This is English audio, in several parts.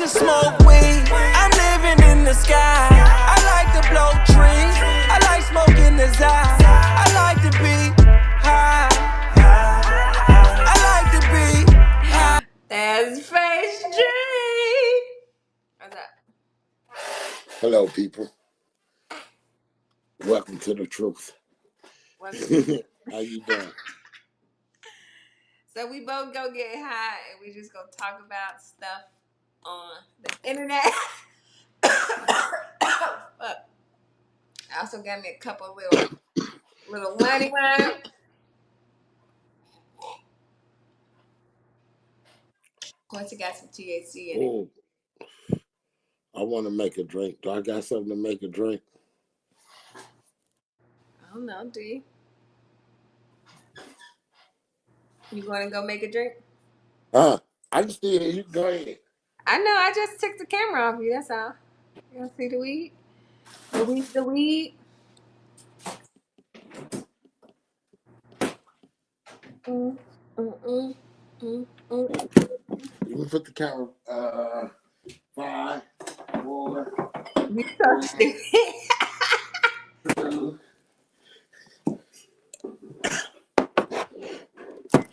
to smoke weed. I'm living in the sky. I like to blow trees. I like smoking the Zai. I like to be high. I like to be high. That's Face G. What's up? Hello, people. Welcome to the truth. How you doing? So we both go get high and we just go talk about stuff on the internet. Fuck. I also got me a couple little money wine. Of course, it got some THC in it. Oh, I want to make a drink. Do I got something to make a drink? I don't know, do you? You going to go make a drink? I just still hear you. Go ahead. I know, I just took the camera off you, that's all. You don't see the weed? The weed. Mm, mm, mm, mm, mm. You can put the camera. 5, 4, You so 3, stupid. 2.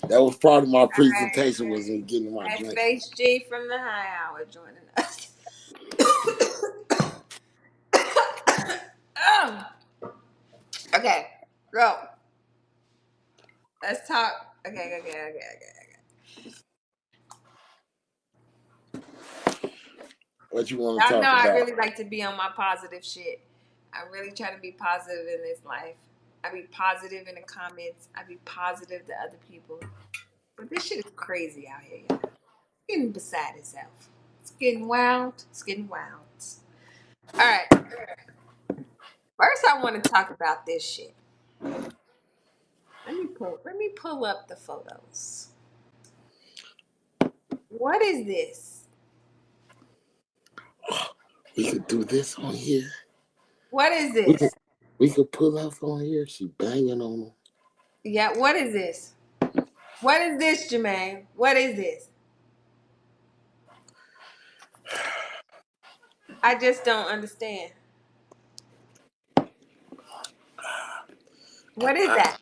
That was part of my presentation. Was in getting my That's drink. Face G from the High Hour joining us. Okay, go. Let's talk. Okay. What you want to Y'all know talk I about? really like to be on my positive shit. I really try to be positive in this life. I be positive in the comments. I be positive to other people. But this shit is crazy out here, y'all. It's getting beside itself. It's getting wild. It's getting wild. All right. First, I want to talk about this shit. Let me pull up the photos. What is this? We could do this on here. What is this? We could pull up on here. She banging on them. Yeah, what is this? What is this, Jermaine? What is this? I just don't understand. What is that?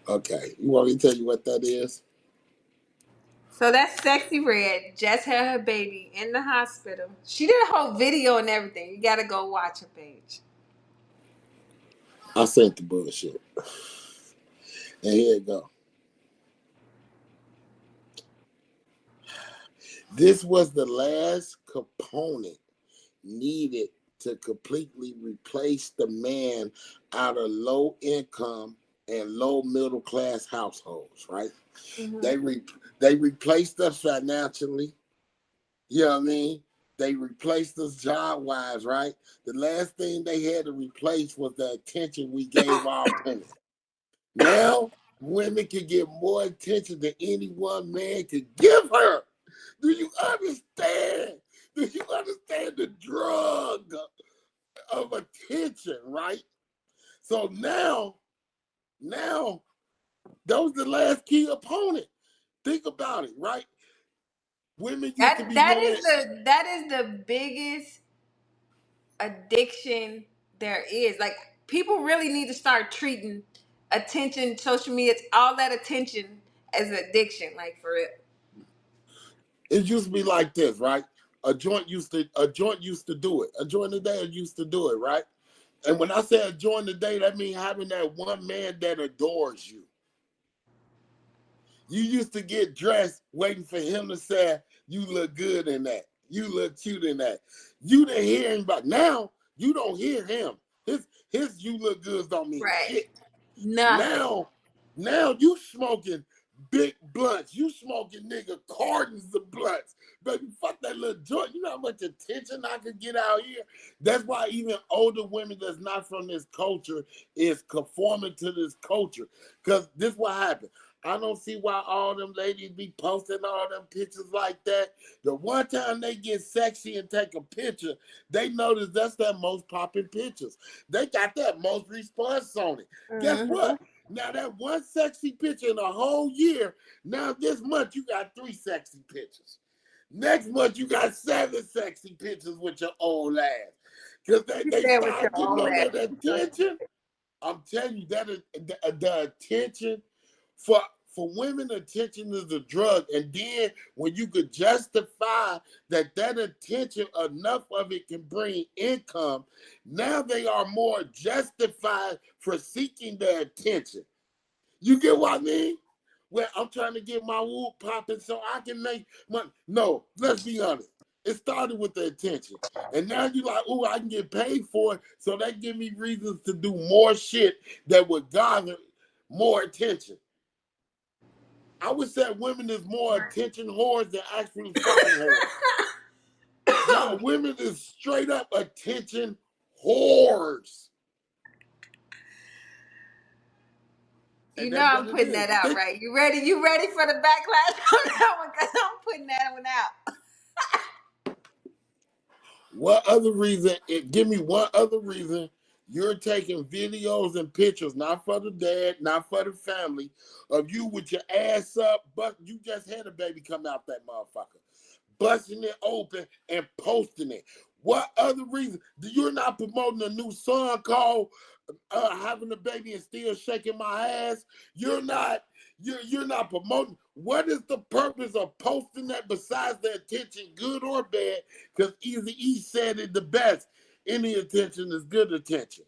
Okay, you want me to tell you what that is? So that's Sexy Red. Just had her baby in the hospital. She did a whole video and everything. You gotta go watch her page. I sent the bullshit. And here it go. This was the last component needed to completely replace the man out of low income and low middle class households, right? Mm-hmm. They replaced us financially. You know what I mean? They replaced us job wise, right? The last thing they had to replace was the attention we gave our women. Now, women can get more attention than any one man could give her. Do you understand? Do you understand the drug of attention, right? So now, those the last key opponent. Think about it, right? Women used to be That more. is the biggest addiction there is. Like, people really need to start treating attention, social media, all that attention as an addiction. Like, for real. It used to be like this, right? A joint used to do it. A joint a day used to do it, right? And when I say a joint a day, that means having that one man that adores you. You used to get dressed waiting for him to say, you look good in that. You look cute in that. You didn't hear him, but now you don't hear him. His you look good don't mean Right. shit. Nothing. Now you smoking big blunts. You smoking nigga cartons of blunts. Baby, fuck that little joint. You know how much attention I could get out here? That's why even older women that's not from this culture is conforming to this culture. Because this what happened. I don't see why all them ladies be posting all them pictures like that. The one time they get sexy and take a picture, they notice that's their most popping pictures. They got that most response on it. Guess what? Now that one sexy picture in a whole year, now this month you got 3 sexy pictures. Next month, you got 7 sexy pictures with your old ass. Because You they said with your start getting old on that ass. attention. I'm telling you, that is, the attention for women, attention is a drug. And then when you could justify that attention, enough of it can bring income, now they are more justified for seeking the attention. You get what I mean? Well, I'm trying to get my wood popping so I can make money. No, let's be honest. It started with the attention. And now you're like, oh, I can get paid for it. So that give me reasons to do more shit that would garner more attention. I would say women is more attention whores than actually fucking whores. Y'all, women is straight up attention whores. You And know that's I'm what it putting is. that out, right? You ready? You ready for the backlash on that one? Because I'm putting that one out. What other reason? Give me one other reason you're taking videos and pictures, not for the dad, not for the family, of you with your ass up, but you just had a baby come out that motherfucker, busting it open and posting it. What other reason? You're not promoting a new song called having a baby and still shaking my ass. You're not. You're not promoting. What is the purpose of posting that besides the attention, good or bad? Because Eazy-E said it the best. Any attention is good attention.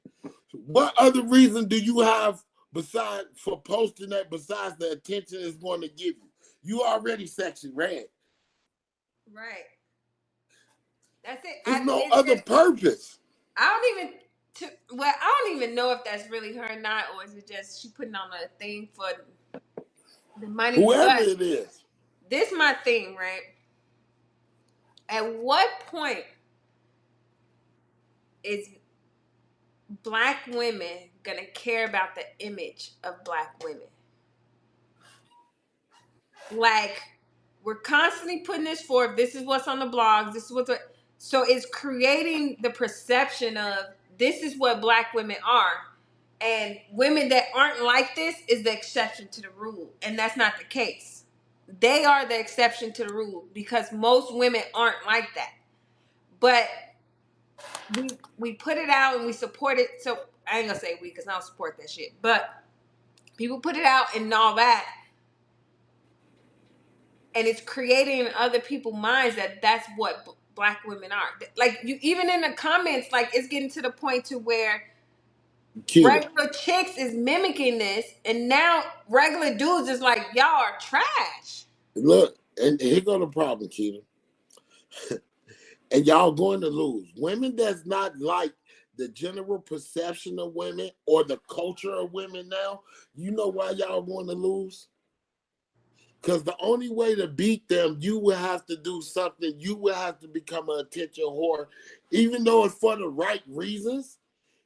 What other reason do you have besides for posting that besides the attention it's going to give you? You already sexy red. Right. That's it. There's no It's other just, purpose. I don't even. I don't even know if that's really her or not, or is it just she putting on a thing for the money? Whoever But it is. this my thing, right? At what point is black women gonna care about the image of black women? Like, we're constantly putting this forth. This is what's on the blogs. This is what's so it's creating the perception of this is what black women are, and women that aren't like this is the exception to the rule, and that's not the case. They are the exception to the rule because most women aren't like that. But we put it out and we support it. So I ain't gonna say we because I don't support that shit. But people put it out and all that, and it's creating in other people's minds that that's what black women are. Like, you, even in the comments, like, it's getting to the point to where Cuter. regular chicks is mimicking this, and now regular dudes is like, y'all are trash. Look, and here go the problem, Keita. And y'all going to lose. Women that's not like the general perception of women or the culture of women now, you know why y'all going to lose? Because the only way to beat them, you will have to do something. You will have to become an attention whore. Even though it's for the right reasons,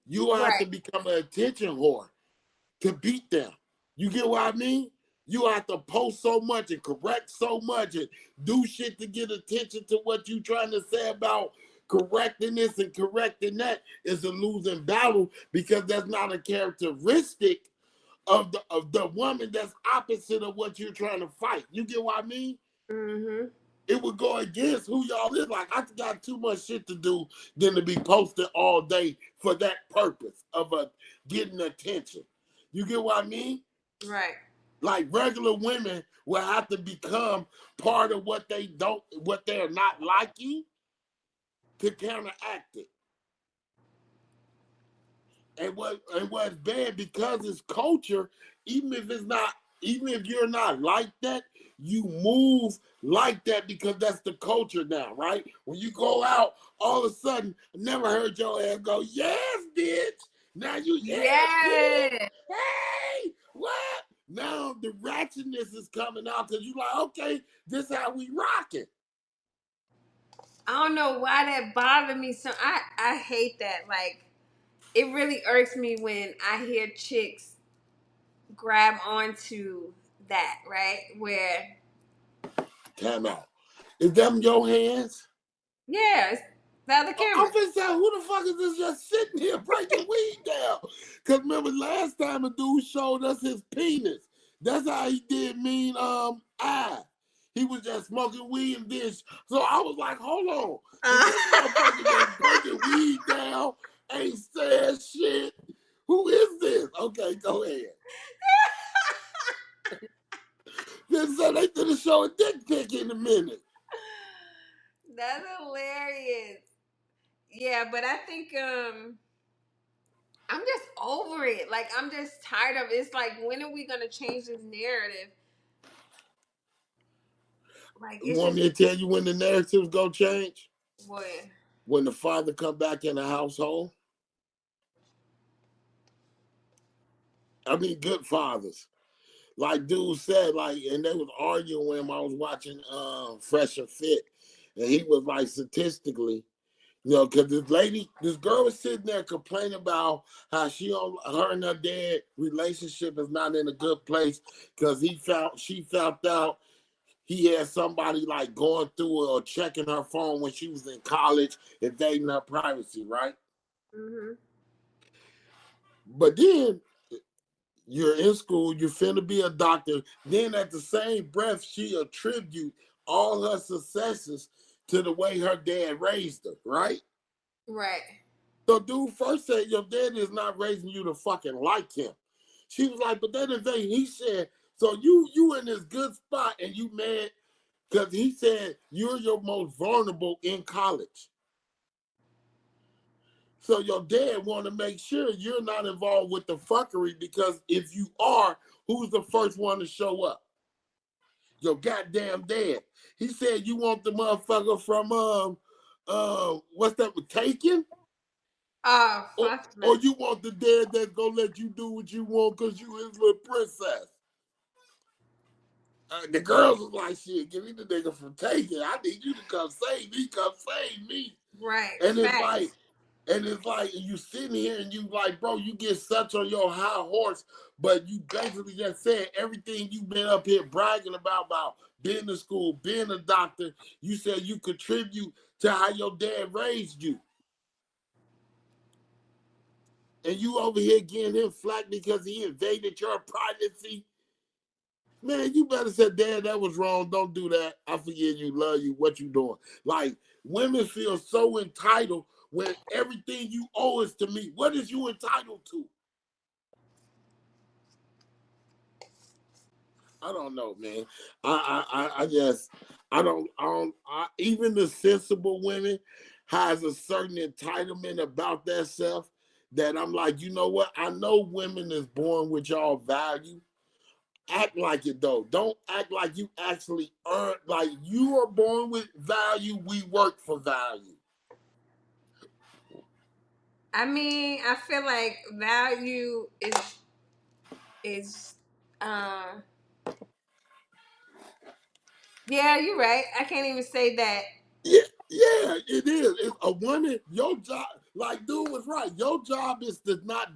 you will have to Right. become an attention whore to beat them. You get what I mean? You have to post so much and correct so much and do shit to get attention to what you trying to say about correcting this and correcting that is a losing battle because that's not a characteristic of the woman that's opposite of what you're trying to fight. You get what I mean? Mm-hmm. It would go against who y'all is. Like, I got too much shit to do than to be posting all day for that purpose of getting attention. You get what I mean? Right. Like, regular women will have to become part of what they're not liking to counteract it. And what's bad because it's culture, even if you're not like that, you move like that because that's the culture now, right? When you go out, all of a sudden, I never heard your ass go, yes, bitch. Now you, yes, bitch. Yeah. Hey, what? Now the ratchetness is coming out because you like, okay, this how we rocking. I don't know why that bothered me so. I hate that. Like, it really irks me when I hear chicks grab onto that, right? Where, Time out. Is them your hands? yeah, it's the other camera. I'm finna say, who the fuck is this just sitting here breaking weed down? Because remember last time a dude showed us his penis. That's how he did mean I. He was just smoking weed and this. So I was like, hold on. Is this motherfucker just breaking weed down? Ain't saying shit. Who is this? Okay, go ahead. Then so they did a show a dick pic in a minute. That's hilarious. Yeah, but I think I'm just over it. Like I'm just tired of it. It's like when are we gonna change this narrative? Like You it's want just me to tell you when the narrative's gonna change? what? When the father come back in the household. I mean, good fathers. Like dude said, like, and they was arguing when I was watching Fresh and Fit, and he was like, statistically, because this girl was sitting there complaining about how her and her dad relationship is not in a good place because she found out he had somebody like going through or checking her phone when she was in college, invading her privacy, right? Mm-hmm. But then you're in school, you're finna be a doctor. Then at the same breath, she attribute all her successes to the way her dad raised her, right? Right. So dude first said, your dad is not raising you to fucking like him. She was like, but that is thing. He said, so you in this good spot and you mad because he said you're your most vulnerable in college. So your dad want to make sure you're not involved with the fuckery because if you are, who's the first one to show up? Your goddamn dad. He said you want the motherfucker from what's that with Taken? Oh Or, fuck no. or you want the dad that's gonna let you do what you want because you his little princess. The girls was like, shit, give me the nigga from Taken. I need you to come save me. Right. And it's Facts. like, you sitting here and you like, bro, you get such on your high horse, but you basically just said everything you've been up here bragging about being in school, being a doctor. You said you contribute to how your dad raised you. And you over here getting him flack because he invaded your privacy. Man, you better say, Dad, that was wrong. Don't do that. I forgive you, love you, what you doing. Like, women feel so entitled when everything you owe is to me. What is you entitled to? I don't know, man. Even the sensible women has a certain entitlement about that self that I'm like, you know what? I know women is born with y'all value. Act like it though. Don't act like you actually earn, like you are born with value. We work for value. I mean, I feel like value is yeah, you're right. I can't even say that. Yeah, it is. It's a woman. Your job, like dude was right. Your job is to not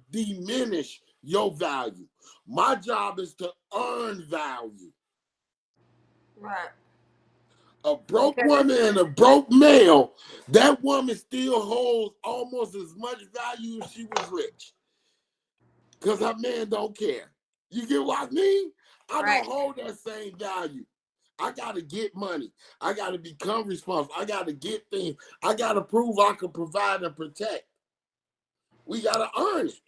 diminish your value. My job is to earn value. Right. A broke Because woman and a broke male, that woman still holds almost as much value as she was rich. Because her man don't care. You get what I mean? I right. don't hold that same value. I gotta get money. I gotta become responsible. I gotta get things. I gotta prove I can provide and protect. We gotta earn it.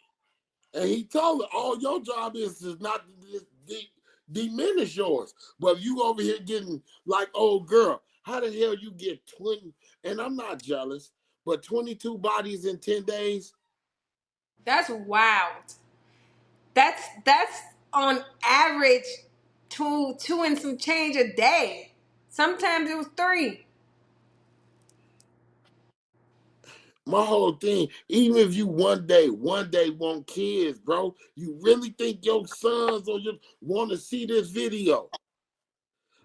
And he told her, all your job is not to diminish yours. But you over here getting like, oh girl, how the hell you get 20? And I'm not jealous, but 22 bodies in 10 days. That's wild. That's on average two and some change a day. Sometimes it was 3. My whole thing, even if you one day want kids, bro, you really think your sons or you want to see this video?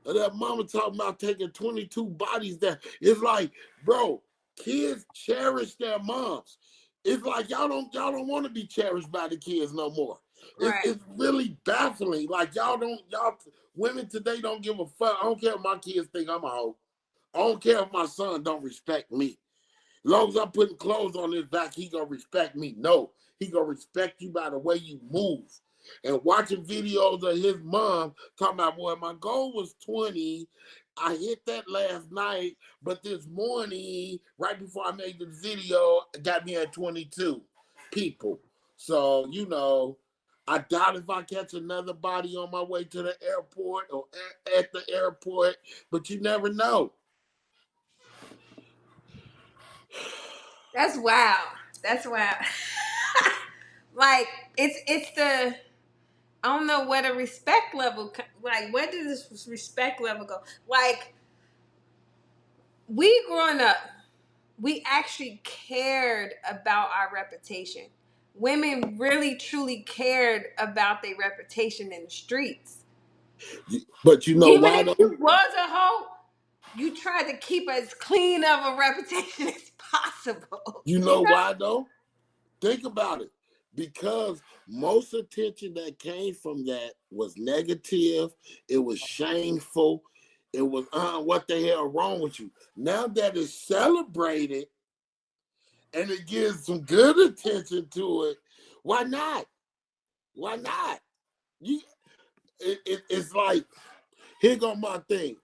And that mama talking about taking 22 bodies that it's like, bro, kids cherish their moms. It's like y'all don't want to be cherished by the kids no more. Right. It's really baffling. Like y'all women today don't give a fuck. I don't care if my kids think I'm a hoe. I don't care if my son don't respect me. As long as I'm putting clothes on his back, he gonna respect me. No, he gonna respect you by the way you move. and watching videos of his mom talking about, boy, my goal was 20. I hit that last night, but this morning, right before I made the video, it got me at 22 people. So, you know, I doubt if I catch another body on my way to the airport or at the airport, but you never know. That's wild. That's wild. Like it's the I don't know where the respect level like where does this respect level go? Like we growing up, we actually cared about our reputation. Women really truly cared about their reputation in the streets. But you know Even why if though? you was a hoe, you tried to keep as clean of a reputation as possible. You know why though? Think about it. Because most attention that came from that was negative, it was shameful, it was what the hell wrong with you? Now that it's celebrated and it gives some good attention to it, why not? Why not? It's like, here go my thing.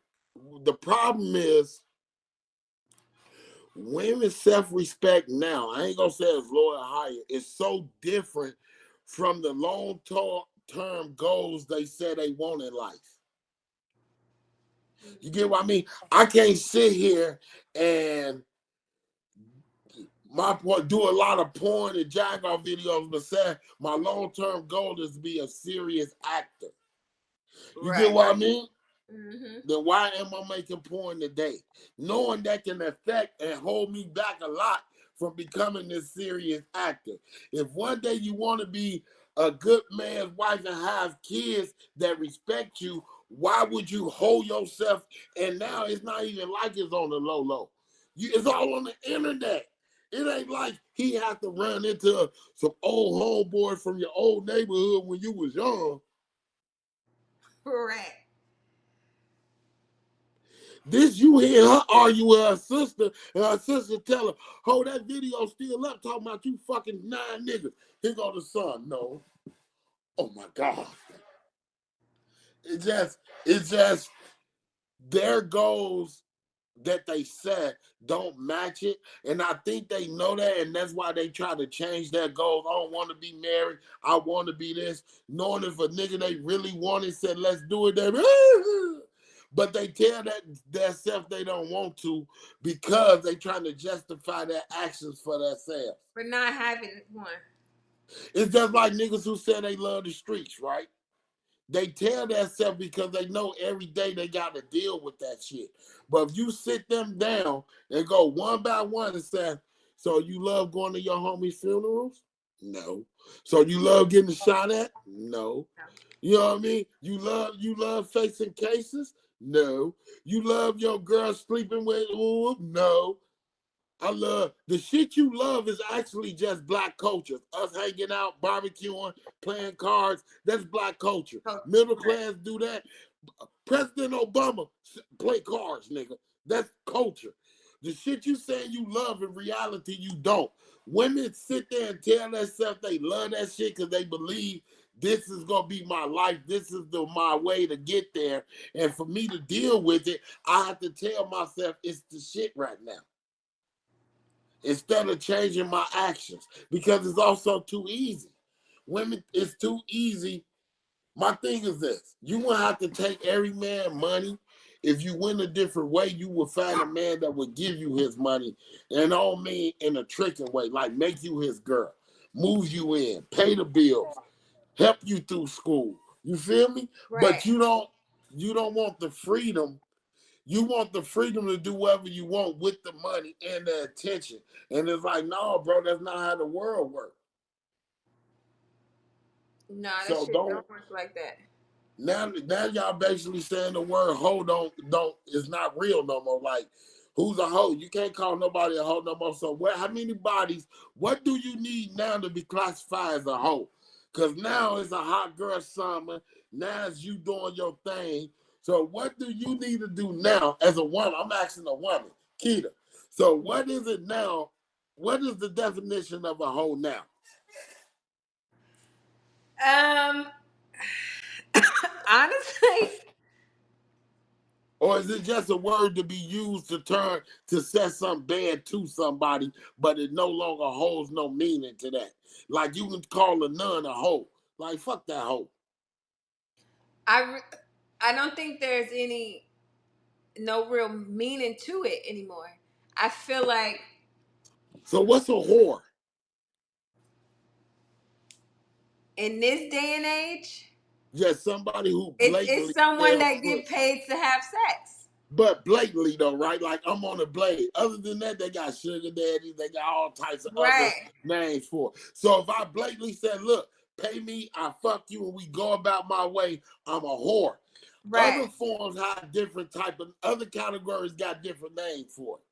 The problem is women's self-respect now, I ain't gonna say it's lower or higher, it's so different from the long-term goals they said they want in life. You get what I mean? I can't sit here and do a lot of porn and jack off videos, but say my long-term goal is to be a serious actor. You get what I mean? Mm-hmm. Then why am I making porn today? Knowing that can affect and hold me back a lot from becoming this serious actor. If one day you want to be a good man's wife and have kids that respect you, why would you hold yourself? And now it's not even like it's on the low. It's all on the internet. It ain't like he had to run into some old homeboy from your old neighborhood when you was young. Correct. This you hear her argue with her sister, and her sister tell her, "Oh, that video still up talking about you fucking 9 niggas." Here go the son. No. Oh my God. It's just their goals that they set don't match it. And I think they know that, and that's why they try to change their goals. I don't want to be married. I want to be this. Knowing if a nigga they really wanted said, let's do it, they but they tell that self they don't want to because they trying to justify their actions for themselves. For not having one. It's just like niggas who say they love the streets, right? They tell themselves because they know every day they got to deal with that shit. But if you sit them down and go one by one and say, so you love going to your homies' funerals? No. So you love getting shot at? No. You know what I mean? You love facing cases? No. You love your girl sleeping with? Ooh, no. I love the shit you love is actually just black culture. Us hanging out, barbecuing, playing cards. That's black culture. Middle class do that. President Obama play cards, nigga. That's culture. The shit you saying you love in reality you don't. Women sit there and tell themselves they love that shit because they believe this is gonna be my life. This is my way to get there. And for me to deal with it, I have to tell myself it's the shit right now. Instead of changing my actions, because it's also too easy. Women, it's too easy. My thing is this: you won't have to take every man money. If you went a different way, you would find a man that would give you his money, and I don't mean in a tricking way, like make you his girl, move you in, pay the bills, help you through school. You feel me? Right. But you don't want the freedom. You want the freedom to do whatever you want with the money and the attention. And it's like, no, bro, that's not how the world works. No, that shit don't work like that. Now y'all basically saying the word hoe don't is not real no more. Like, who's a hoe? You can't call nobody a hoe no more. So how many bodies, what do you need now to be classified as a hoe? Because now it's a hot girl summer. Now it's you doing your thing. So what do you need to do now as a woman? I'm asking a woman, Keita. So what is it now? What is the definition of a hoe now? Um, honestly, Or is it just a word to be used to say something bad to somebody, but it no longer holds no meaning to that? Like you can call a nun a hoe. Like fuck that hoe. I I don't think there's no real meaning to it anymore. I feel like So what's a whore? in this day and age, Just somebody who it's blatantly someone sells that get pussy. paid to have sex. But blatantly though, right? Like I'm on a blade. Other than that, they got sugar daddies, they got all types of other Right, names for it. So if I blatantly said, look, pay me, I fuck you, and we go about my way, I'm a whore. right, Other forms have different type of other categories got different names for it.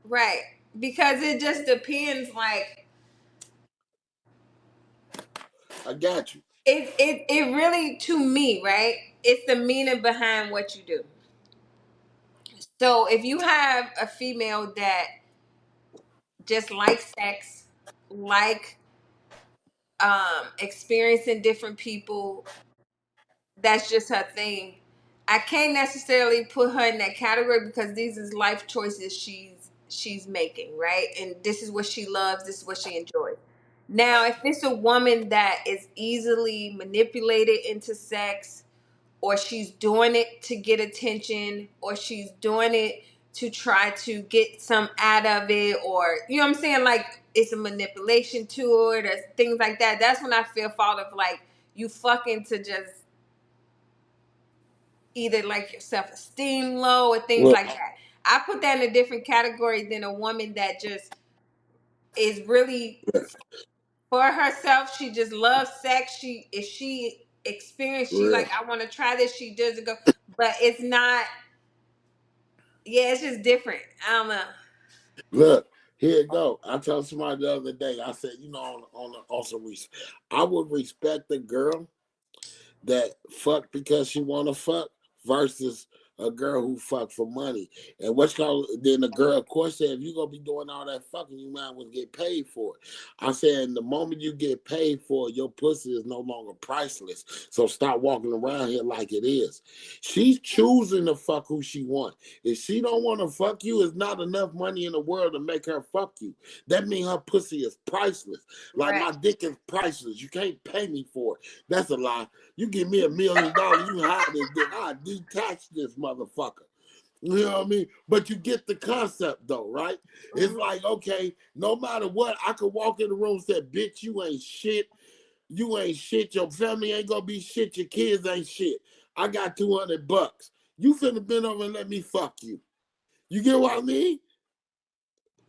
right. Because it just depends. Like I got you. it really, to me, right? It's the meaning behind what you do. So if you have a female that just likes sex, like experiencing different people, that's just her thing. I can't necessarily put her in that category because these is life choices she's making, right? And this is what she loves, this is what she enjoys. Now, if it's a woman that is easily manipulated into sex, or she's doing it to get attention, or she's doing it to try to get some out of it, or you know what I'm saying, like it's a manipulation to it or things like that, that's when I feel fault of like you fucking to just either like your self-esteem low or things Well, like that. I put that in a different category than a woman that just is really for herself. She just loves sex. She if she experienced, she well, like, I want to try this, she does it go. But it's not, yeah, it's just different. I don't know. look, here you go. I told somebody the other day, I said, you know, on some respect, I would respect the girl that fuck because she want to fuck versus a girl who fuck for money. And what's called then the girl, of course, said if you gonna be doing all that fucking, you might as well get paid for it. I said, the moment you get paid for it, your pussy is no longer priceless. So stop walking around here like it is. She's choosing to fuck who she want. If she don't want to fuck you, it's not enough money in the world to make her fuck you. That means her pussy is priceless. Like Right. my dick is priceless. You can't pay me for it. That's a lie. You give me $1,000,000, you hide this dick. I detach this motherfucker. You know what I mean? But you get the concept though, right? It's Mhm. like, okay, no matter what, I could walk in the room and say, bitch, you ain't shit. You ain't shit. Your family ain't gonna be shit. Your kids ain't shit. I got $200. You finna bend over and let me fuck you. You get what I mean?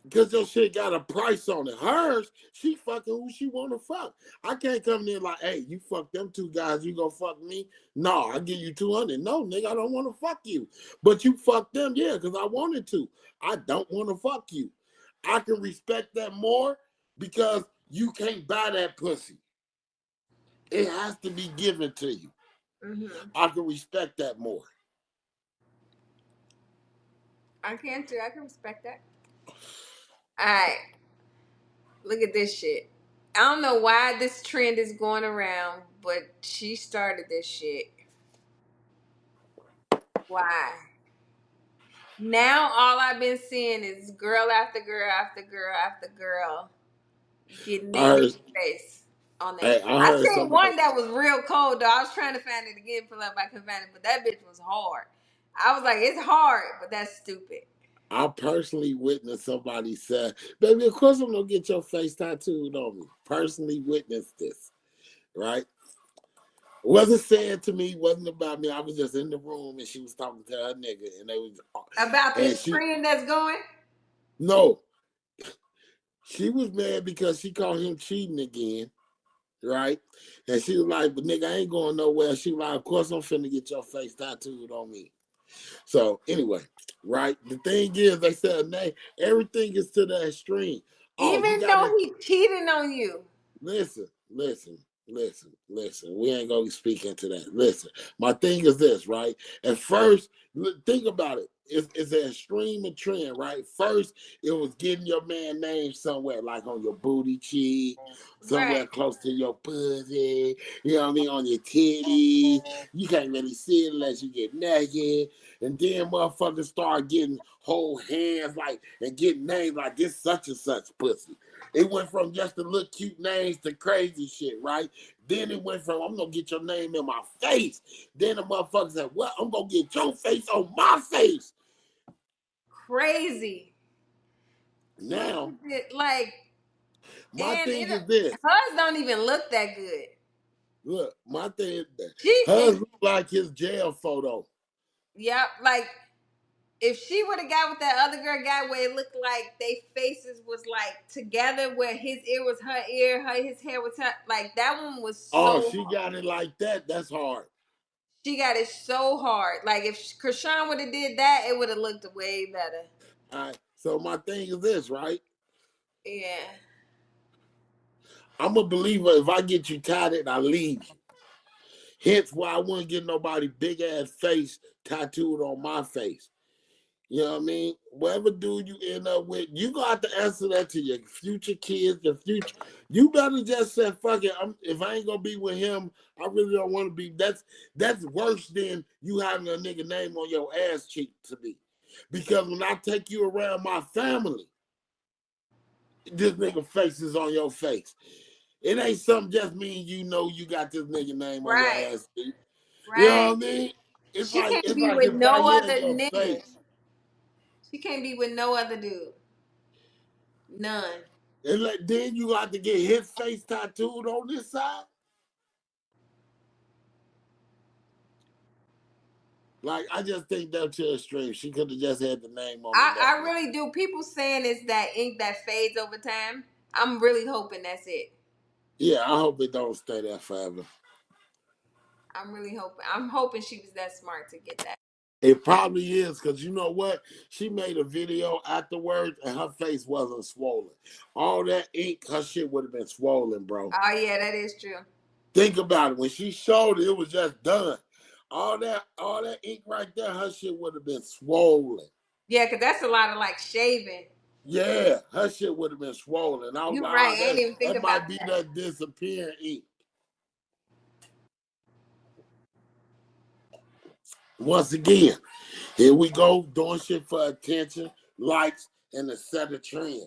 Because your shit got a price on it. Hers, she fucking who she want to fuck. I can't come in like, hey, you fuck them two guys, you gonna fuck me? No, I give you 200. No, nigga, I don't want to fuck you. But you fuck them, yeah, because I wanted to. I don't want to fuck you. I can respect that more because you can't buy that pussy. It has to be given to you. Mhm. I can respect that more. I can too. I can respect that. All right. Look at this shit. I don't know why this trend is going around, but she started this shit. Why? Now all I've been seeing is girl after girl after girl after girl getting I their heard, face on there. hey, I I heard seen somebody. one that was real cold though. I was trying to find it again, pull up, I couldn't find it, but that bitch was hard. I was like, it's hard, but that's stupid. I personally witnessed somebody say, baby, of course I'm gonna get your face tattooed on me. Personally witnessed this, right? Wasn't said to me, wasn't about me. I was just in the room and she was talking to her nigga and they was About and this she trend that's going. no, she was mad because she called him cheating again, right? And she was like, but nigga, I ain't going nowhere. She was like, of course I'm finna get your face tattooed on me. So anyway, right? The thing is, they said, nay, everything is to the extreme. Oh, you Even got though it. he cheating on you. Listen, listen. We ain't gonna speak into that. Listen, my thing is this, right? At first, think about it. it's an extreme of trend, right? First, it was getting your man name somewhere, like on your booty cheek, somewhere Right. close to your pussy, you know what I mean, on your titties. You can't really see it unless you get naked. And then motherfuckers start getting whole hands like and getting names like this such and such pussy. It went from just the little cute names to crazy shit, right? Then it went from I'm gonna get your name in my face. Then the motherfucker said, "Well, I'm gonna get your face on my face." Crazy. Now, Like, my and thing is this. hers don't even look that good. Look, my thing is that She hers and look like his jail photo. yep, like if she would have got with that other girl guy where it looked like they faces was like together, where his ear was her ear, his hair was her, like that one was Oh, so she hard. got it like that. That's hard. She got it so hard. Like if Chrisean would have did that, it would have looked way better. All right. So my thing is this, right? Yeah. I'm a believer. If I get you tatted, I leave you. Hence why I wouldn't get nobody big ass face tattooed on my face. You know what I mean? Whatever dude you end up with, you gonna have to answer that to your future kids, your future. You better just say, "Fuck it." If I ain't gonna be with him, I really don't want to be. That's worse than you having a nigga name on your ass cheek to me. Because when I take you around my family, this nigga face is on your face. It ain't something just mean you know you got this nigga name on your Right. ass cheek. You know Right. what I mean? It's She like can't it's be like with it's right no here in other your nigga. face. She can't be with no other dude. None. And then you got to get his face tattooed on this side. Like, I just think that to extreme. She could have just had the name on the neck. I really do. People saying it's that ink that fades over time. I'm really hoping that's it. Yeah, I hope it don't stay there forever. I'm really hoping. I'm hoping she was that smart to get that. It probably is, because you know what? She made a video afterwards and her face wasn't swollen. All that ink, her shit would have been swollen, bro. Oh yeah, that is true. Think about it. When she showed it, it was just done. All that ink right there, her shit would have been swollen. Yeah, because that's a lot of like shaving. Yeah, her shit would have been swollen. I was You're like, right. oh, I didn't even think that about might be that. that disappearing ink. Once again, here we go doing shit for attention, likes, and to set a trend.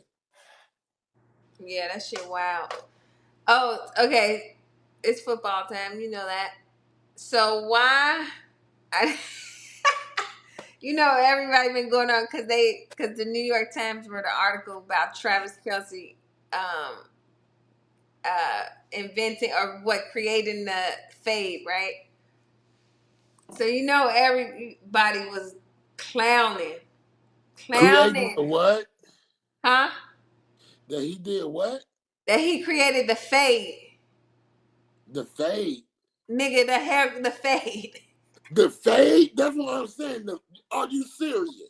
Yeah, that shit wild. Oh, okay. It's football time. You know that. So why? I, you know, everybody been going on because the New York Times wrote an article about Travis Kelce, inventing or creating the fade, right? So you know, everybody was clowning, Creating the clowning, what? huh? That he did what? That he created the fade, The fade. nigga. The fade. The fade? That's what I'm saying. Are you serious?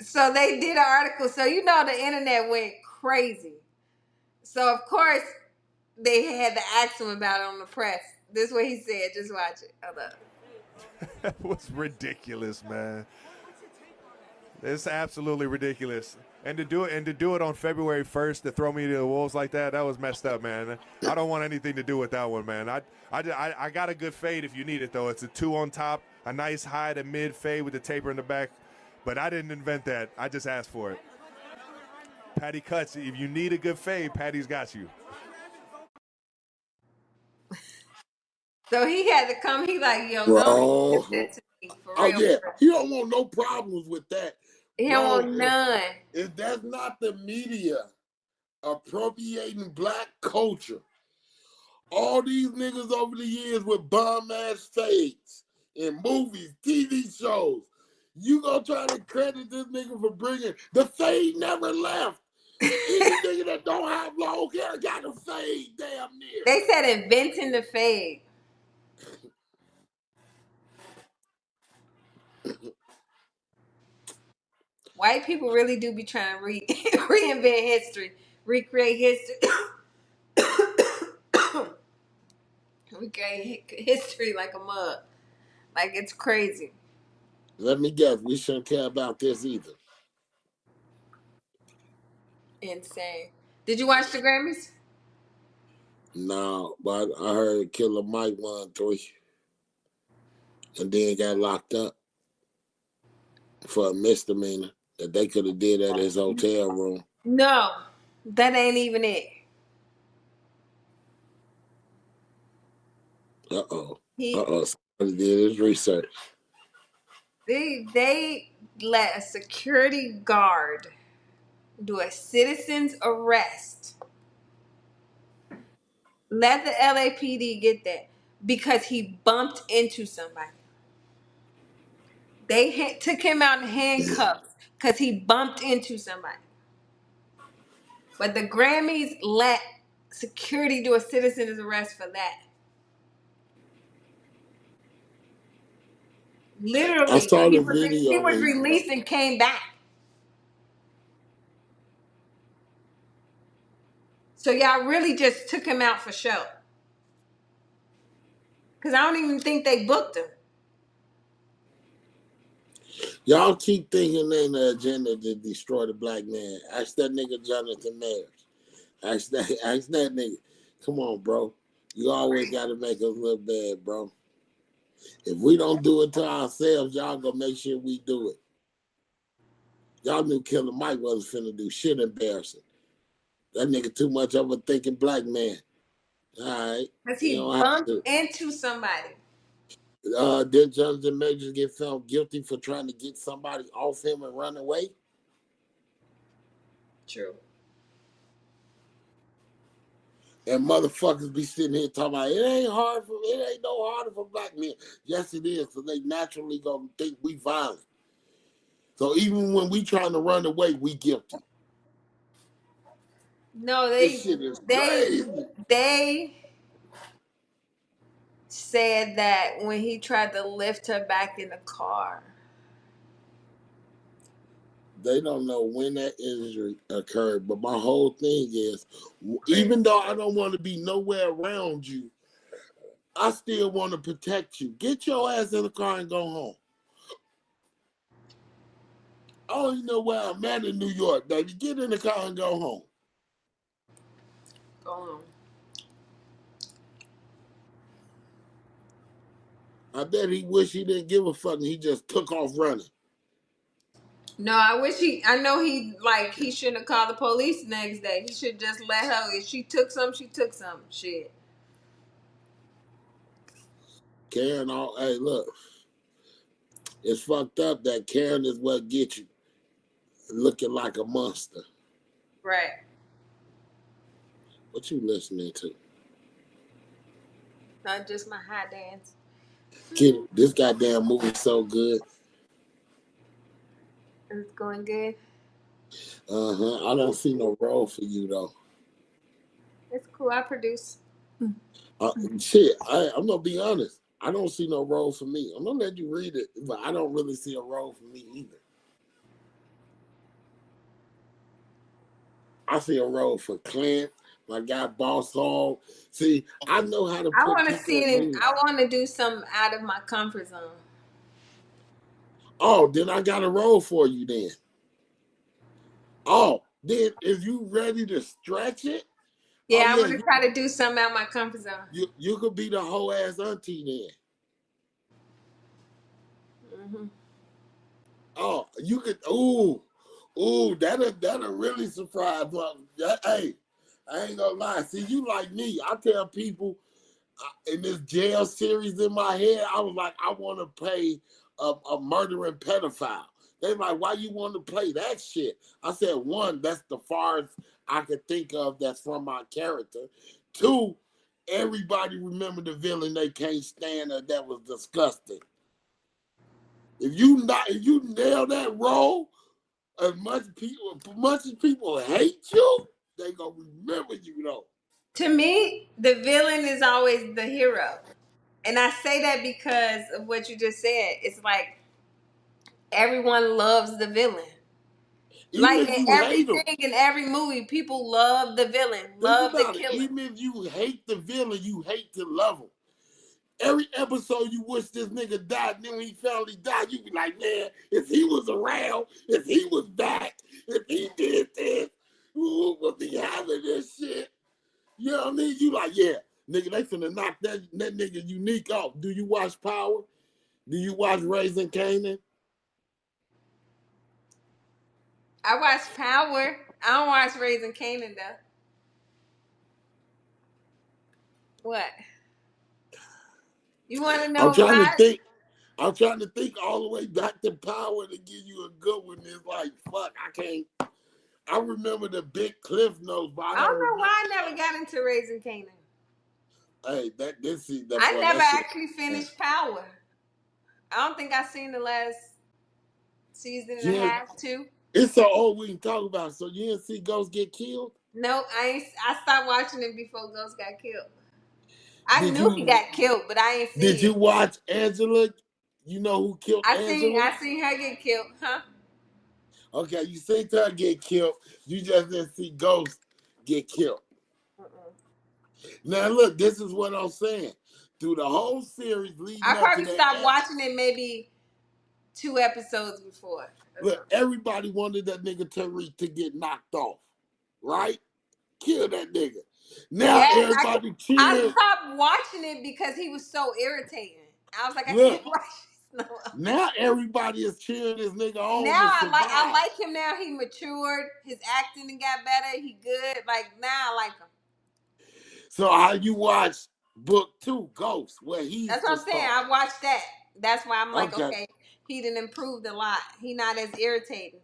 So they did an article. So you know, the internet went crazy. So of course they had to ask him about it on the press. This is what he said. Just watch it. Hold up. That was ridiculous, man. It's absolutely ridiculous. And to do it on February 1st to throw me to the wolves like that was messed up, man. I don't want anything to do with that one, man. I got a good fade if you need it though. It's a 2 on top, a nice high to mid fade with the taper in the back. But I didn't invent that. I just asked for it. Patty cuts. If you need a good fade, Patty's got you. So he had to come. He like, yo, Bro. don't do that to me for Oh, real. yeah. He don't want no problems with that. He don't want none. If that's not the media appropriating black culture, all these niggas over the years with bomb ass fades in movies, TV shows, you gonna try to credit this nigga for bringing the fade never left. Any nigga that don't have long hair got a fade damn near. They said inventing the fade. White people really do be trying to reinvent history, recreate history, recreate history like a mug. Like it's crazy. Let me guess, we shouldn't care about this either. Insane. Did you watch the Grammys? No, but I heard Killer Mike won 3 and then got locked up for a misdemeanor that they could have did at his hotel room. No, that ain't even it. Uh-oh. He Uh-oh. Somebody did his research. they let a security guard do a citizen's arrest. Let the LAPD get that because he bumped into somebody. They took him out in handcuffs because he bumped into somebody. But the Grammys let security do a citizen's arrest for that. I Literally, saw he the was he video was and released and came back. So y'all really just took him out for show. Because I don't even think they booked him. y'all keep thinking they in the agenda to destroy the black man. Ask that nigga Jonathan Mayers. Ask that nigga. Come on, bro. You always got to make us look bad, bro. If we don't do it to ourselves, y'all gonna make sure we do it. Y'all knew Killer Mike wasn't finna do shit embarrassing. That nigga too much of a thinking black man. All right. Because You he don't have bumped to. into somebody. Did Jonathan Majors get found guilty for trying to get somebody off him and run away? True. And motherfuckers be sitting here talking about it ain't no harder for black men. Yes, it is, because they naturally gonna think we violent. So even when we trying to run away, we guilty. No, This shit is crazy. they said that when he tried to lift her back in the car. They don't know when that injury occurred, but my whole thing is, even though I don't want to be nowhere around you, I still want to protect you. Get your ass in the car and go home. I don't even know where I'm at in New York, baby. Get in the car and go home. Go on. I bet he wish he didn't give a fuck and he just took off running. No, I know he shouldn't have called the police the next day. He should just let her. If she took some, she took some. Shit. Karen, hey, look, it's fucked up that Karen is what gets you looking like a monster. Right. What you listening to? Not just my high dance. Kid, this goddamn movie so good. It's going good. I don't see no role for you though. It's cool. I produce. Shit, I'm gonna be honest. I don't see no role for me. I'm gonna let you read it, but I don't really see a role for me either. I see a role for Clint, my guy Boss Hog. See, I know how to I put want to people see in it. movies. I want to do something out of my comfort zone. Oh, then I got a role for you then. Oh, then if you ready to stretch it, Yeah, oh I yeah, want to try to do something out of my comfort zone. you could be the whole ass auntie then. Mm-hmm. Oh, you could. Ooh, that'll really surprise. Hey, I ain't gonna lie. See, you like me. I tell people in this jail series in my head, I was like, I want to play a murdering pedophile. They like, why you want to play that shit? I said, one, that's the farthest I could think of that's from my character. Two, everybody remember the villain they can't stand that was disgusting. If you nail that role, as much as people hate you, they gonna remember you though. To me, the villain is always the hero. And I say that because of what you just said. It's like everyone loves the villain. Even Like if in you hate them, everything, in every movie, people love the villain, think love the about it. killer. Even if you hate the villain, you hate to love him. Every episode you wish this nigga died, and then when he finally died, you be like, man, if he was around, if he was back, if he did this, who would be having this shit? You know what I mean? You like, yeah, nigga, they finna knock that nigga Unique off. Do you watch Power? Do you watch Raising Kanan? I watch Power. I don't watch Raising Kanan though. What? You want to I'm know trying to why? think. I'm trying to think all the way back to Power to give you a good one. It's like, fuck, I can't. I remember the big Cliff Notes, but I I don't don't know remember. why I never got into Raising Kanan. Hey, this is that I boy. never That shit. actually finished Power. I don't think I seen the last season and a Yeah, half, too. it's so old we can talk about. So you didn't see Ghost get killed? No, I ain't. I stopped watching it before Ghost got killed. I Did knew he you got killed, but I ain't did see you it. watch Angela? You know who killed Angela? I seen her get killed, huh? Okay, you seen her get killed. You just didn't see Ghost get killed. Now look, this is what I'm saying. Through the whole series leading I up to probably that, stopped watching it maybe 2 episodes before. Or look, something. everybody wanted that nigga Tariq to get knocked off, right? Kill that nigga. Now Yeah, everybody I cheering. stopped watching it because he was so irritating. I was like, I Look, can't watch this no more. now everybody is cheering this nigga on Now to I survive. like him now. He matured. His acting got better. He good. Like now I like him. So how you watch book 2, Ghost, where he's That's what the I'm saying. star? I watched that. That's why I'm like, Okay. okay, he done improved a lot. He not as irritating.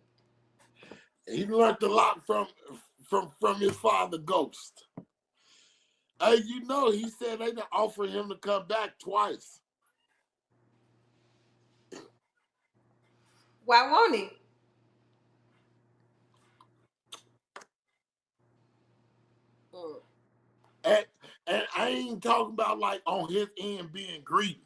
He learned a lot from his father, Ghost. Hey, you know, he said they done offered him to come back twice. Why won't he? Mm. And I ain't talking about like on his end being greedy.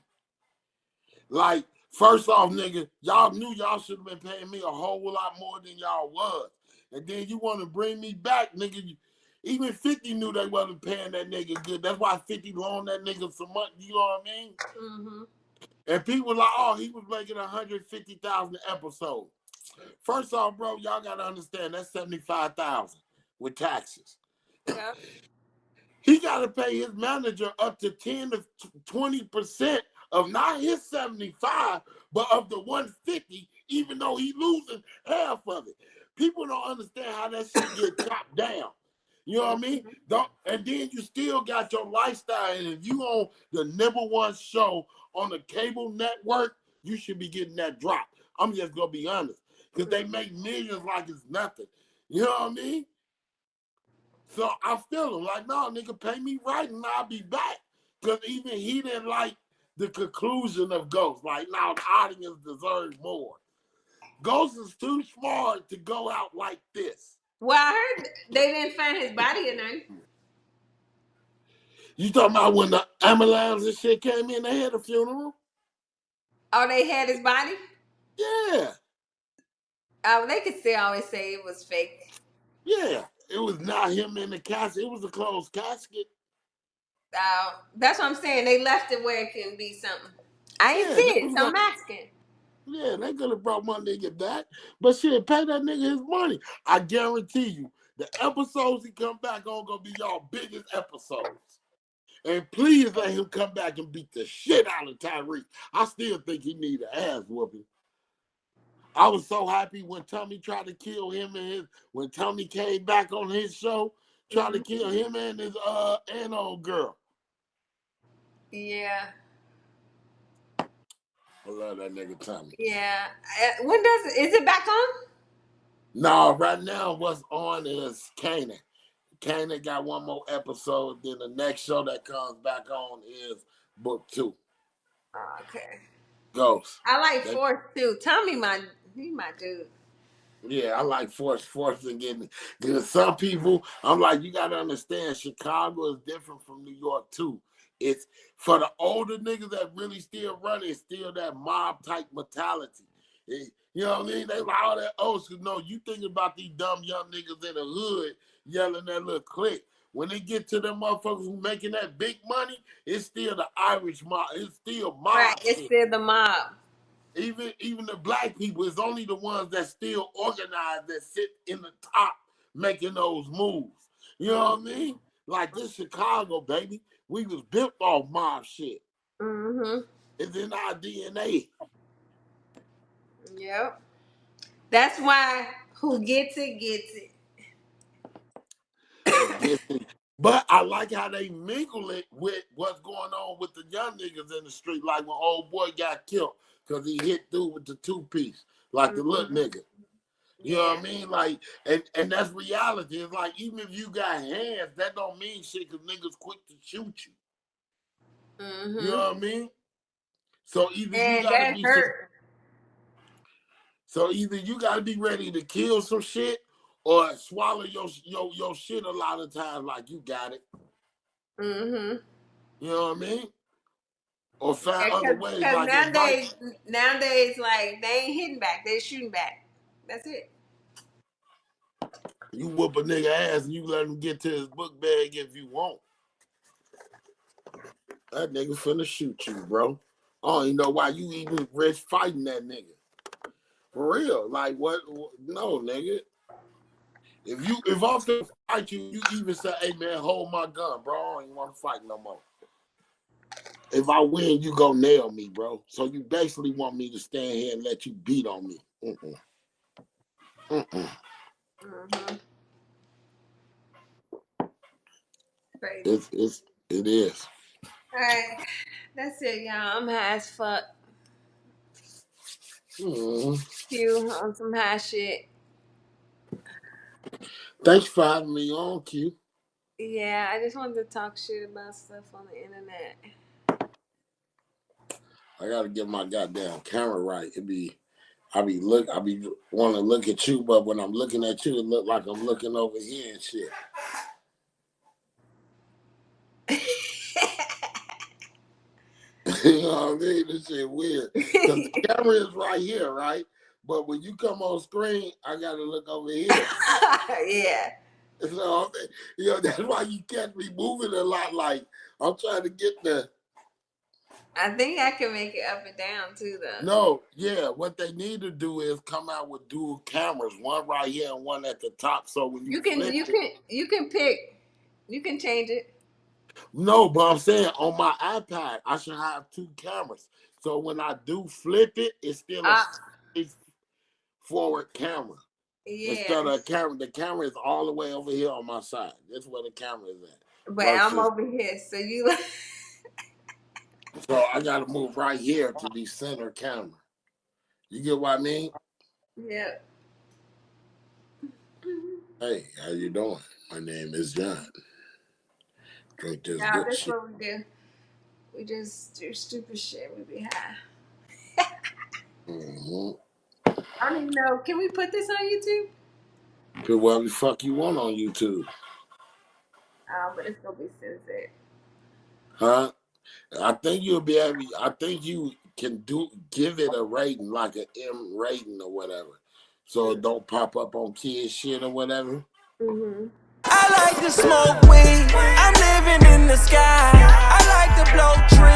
Like, first off, nigga, y'all knew y'all should have been paying me a whole lot more than y'all was. And then you want to bring me back, nigga. Even 50 knew they wasn't paying that nigga good. That's why 50 loaned that nigga some money. You know what I mean? Mm-hmm. And people like, oh, he was making 150,000 an episode. First off, bro, y'all gotta understand that's 75,000 with taxes. Yeah. He gotta pay his manager up to 10 to 20% of not his 75, but of the 150, even though he losing half of it. People don't understand how that shit get chopped down. You know what I mean? And then you still got your lifestyle. And if you on the #1 show on the cable network, you should be getting that drop. I'm just gonna be honest. Because they make millions like it's nothing. You know what I mean? So I feel him like, no, nigga, pay me right and I'll be back. Because even he didn't like the conclusion of Ghost. Like, now the audience deserves more. Ghost is too smart to go out like this. Well, I heard they didn't find his body or nothing. You talking about when the ambulance and shit came in, they had a funeral? Oh, they had his body? Yeah. They could still always say it was fake. Yeah. It was not him in the casket. It was a closed casket. That's what I'm saying. They left it where it can be something. I ain't Yeah, see they it, was so I'm gonna, asking. yeah, they could have brought my nigga back. But shit, pay that nigga his money. I guarantee you, the episodes he come back on gonna be y'all biggest episodes. And please let him come back and beat the shit out of Tyreek. I still think he need an ass whooping. I was so happy when Tommy tried to kill him when Tommy came back on his show, tried to kill him and his old girl. Yeah. I love that nigga Tommy. Yeah. When is it back on? No, right now what's on is Kanan. Kanan got one more episode. Then the next show that comes back on is book 2. Oh, okay. Ghost. I like Force too. Tommy, he my dude. Yeah, I like Force and getting. Because some people, I'm like, you gotta understand, Chicago is different from New York too. It's for the older niggas that really still run. It's still that mob type mentality. You know what I mean? They like all that school. No, you thinking about these dumb young niggas in the hood yelling that little click. when they get to them motherfuckers who making that big money, it's still the Irish mob. It's still mob Right, it's shit. still the mob. Even the black people, it's only the ones that still organized that sit in the top making those moves. You know what I mean? Like this Chicago, baby, we was built off mob shit. Mm-hmm. It's in our DNA. Yep. That's why who gets it gets it. But I like how they mingle it with what's going on with the young niggas in the street. Like when old boy got killed because he hit through with the 2-piece, like the little nigga. You know what I mean? Like, and that's reality. It's like, even if you got hands, that don't mean shit because niggas quick to shoot you. Mm-hmm. You know what I mean? So either And you gotta that be hurt. so either you gotta be ready to kill some shit or swallow your shit a lot of times like you got it. Mm-hmm. You know what I mean? Or find other ways Because like nowadays, like, they ain't hitting back. They shooting back. That's it. you whoop a nigga ass and you let him get to his book bag if you want. That nigga finna shoot you, bro. I don't even know why you even risk fighting that nigga. For real. Like what? No, nigga. If I'm finna fight you, you even say, hey man, hold my gun, bro. I don't even want to fight no more. If I win, you go nail me, bro. So you basically want me to stand here and let you beat on me. Mm-hmm. Crazy. It is. All right. That's it, y'all. I'm high as fuck. You on some high shit. Thanks for having me on, Q. Yeah, I just wanted to talk shit about stuff on the internet. I gotta get my goddamn camera right. I be want to look at you, but when I'm looking at you, it look like I'm looking over here and shit. You know what I mean? This shit weird. Because the camera is right here, right? But when you come on screen, I gotta look over here. Yeah. So, that's why you catch me moving a lot. Like, I'm trying to get the... I think I can make it up and down, too, though. No, yeah. What they need to do is come out with dual cameras. One right here and one at the top. So when you can pick. You can change it. No, but I'm saying on my iPad, I should have 2 cameras. So when I do flip it, it's still a forward camera. Yeah. Instead of the camera is all the way over here on my side. That's where the camera is at. But I'm over here, so you... So I got to move right here to be center camera. You get what I mean? Yep. Hey, how you doing? My name is John. Drink this good That's shit. what we do. We just do stupid shit. We be high. I don't even know. Can we put this on YouTube? Put whatever the fuck you want on YouTube. Oh, but it's gonna be censored. Huh? I think you'll be able. I think you can give it a rating, like an M rating or whatever, so it don't pop up on kids shit or whatever. I like to smoke weed. I'm living in the sky. I like to blow trees.